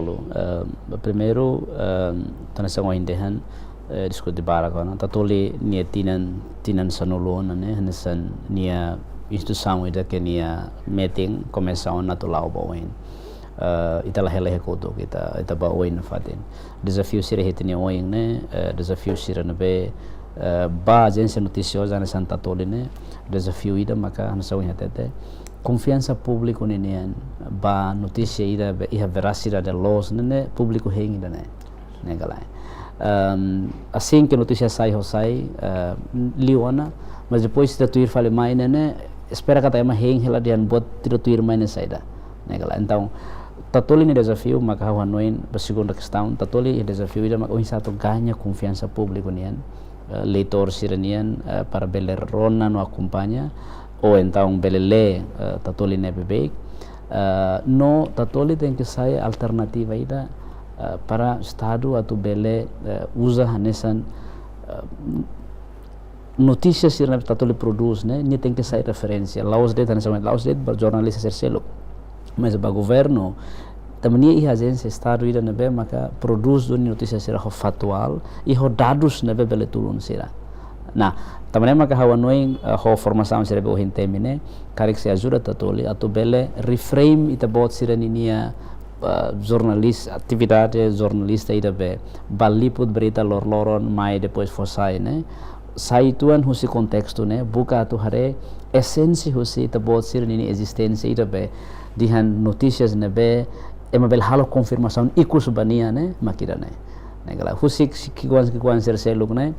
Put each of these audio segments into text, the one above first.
Paulo. Primeiro, tanasa ngo hindehan diskuti bara ko na tatuli nia tinan sanulon ne hanesan nia instituição ida que nia meeting começou na tulau bawen. Italah hele koto kita ba oin fatin. Desafio sira hetini oin ne desafio sira nabe ba agência noticiosa na Santa Tole ne desafio ida maka hanasa oin hatete. Confiança público nenian ba notícia ida iha veracidade los nene público hengi dane negalai assim que notícia sai liona mas depois se tuir fale mais nene espera kata ema hengi lá dian bot tiro tuir mais ne saida negalai então tatoli ni desafio maka hanoin ba segunda questão tatoli desafio ida maka oin satu ganha confiança público nian leitor siranian para beler rona no acompanha ou então belele tatoli nebe baik no tatoli tem que sair alternativa ida para estado atau bele usa hanesan notícias sirna tatoli produz né ni tem que sair referência laos det hanesan laos det bar jornalista serselo mas ba governo também ia agência estado ida nebe maka produz do notícias sira factual e dados nebe bele turun sira nah também maka hawanoing ho formação sira be ohin temine karik se ajuda tatoli atau bele reframe ita bot sira ninia jornalis atividade jornalista ida be baliput berita lor-loron mai depois fosai ne sai tuan husi kontexto ne buka tu hare esensi husi ita bot sira nini existência ida be dihan notícias ne be emabel halo confirmação ikus bania ne makira ne negala husik kikuan serseluk ne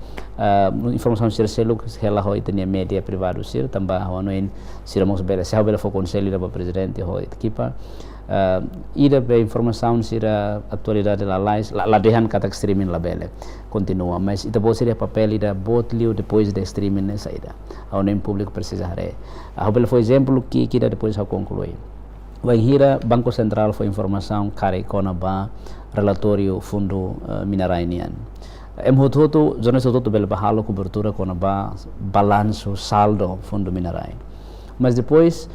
informação serseluk hela ho itania media privado sir tambah hawanoin siramos bela se bela fo conselho da presidente ho equipa ida be informação sira atualidade la dehan kata streaming la bele continua mas ita bo seria papel ida bot liu depois de streaming ne saída hawanoin público precisa hare bela for exemplo que kita depois ha concluir vai hira Banco Central foi informação kare kona ba relatório fundo minerainian hotu jornalista hotu bel bahalo cobertura kona ba balanço saldo fundo minerai mas depois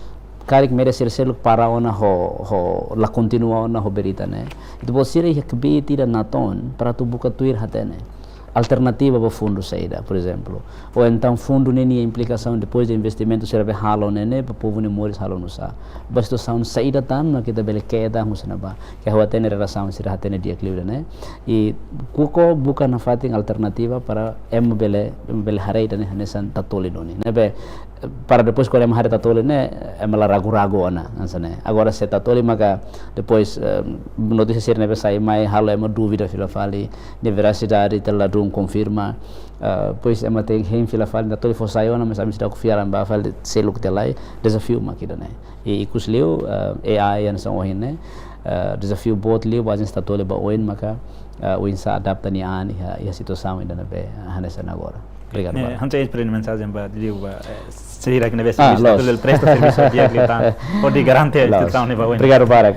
karik mere serselo para ona ho la continua ona ho berita ne itu bosire yakbi tira naton para tu buka tuir hatene alternativa para fundo saída, por exemplo, ou então fundo nem implicação depois de investimento serve halo nene para povo nem moris halo nusa, basta sound saída tan na kita bele queda musna ba, que a tem relação se a tem dia livre né, e kuko bukan nafating alternativa para bele hareita né nesan tatoli doni, né be para depois quando em harita tatoli né ela ragu-ragu ana, ansane, agora se tatoli maka depois notícia ser nebe sai mai halo dúvida fila fali de veracidade tela confirma pois ema tem hem fila fal da tole fosaiona mas amis da confiar ba fal seluk telai desafio makida né e ikus leu AI yang são ohin né desafio bot leu bajen sta tole ba oin maka oin sa adapta ni ani a situação ainda na be hanesa agora obrigado hanto é para mensagem ba leu ba será que neve serviço pelo presto serviço dia clita pode garantir a situação neva oin obrigado Barak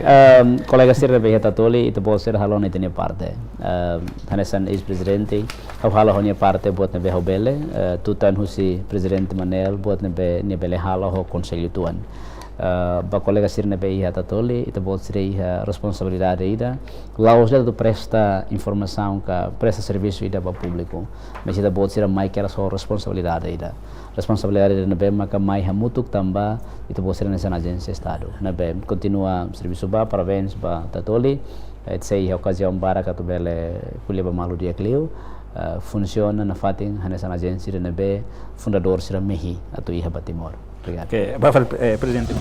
colega sir be heta tole itu bot ser halon itene parte hanesan ex-presidente au hala honia parte buat nebe hobele tutan husi presidente Manel buat nebe hala ho conselho tuan ba colega sir nebe iha tatoli itu buat sirei responsabilidade ida laos do presta informação ka presta serviço ida ba público mas ida buat sira mai kera so responsabilidade ida responsabilidade nebe maka mai hamutuk tamba itu buat sira nessa agência estado nebe continua serviço ba parabéns ba tatoli sei a ocasião para que tu bele kuliah malu dia Clio funciona na fating hanesan agência de nebe fundador sira mehi atau iha batimor obrigado okay bafal presidente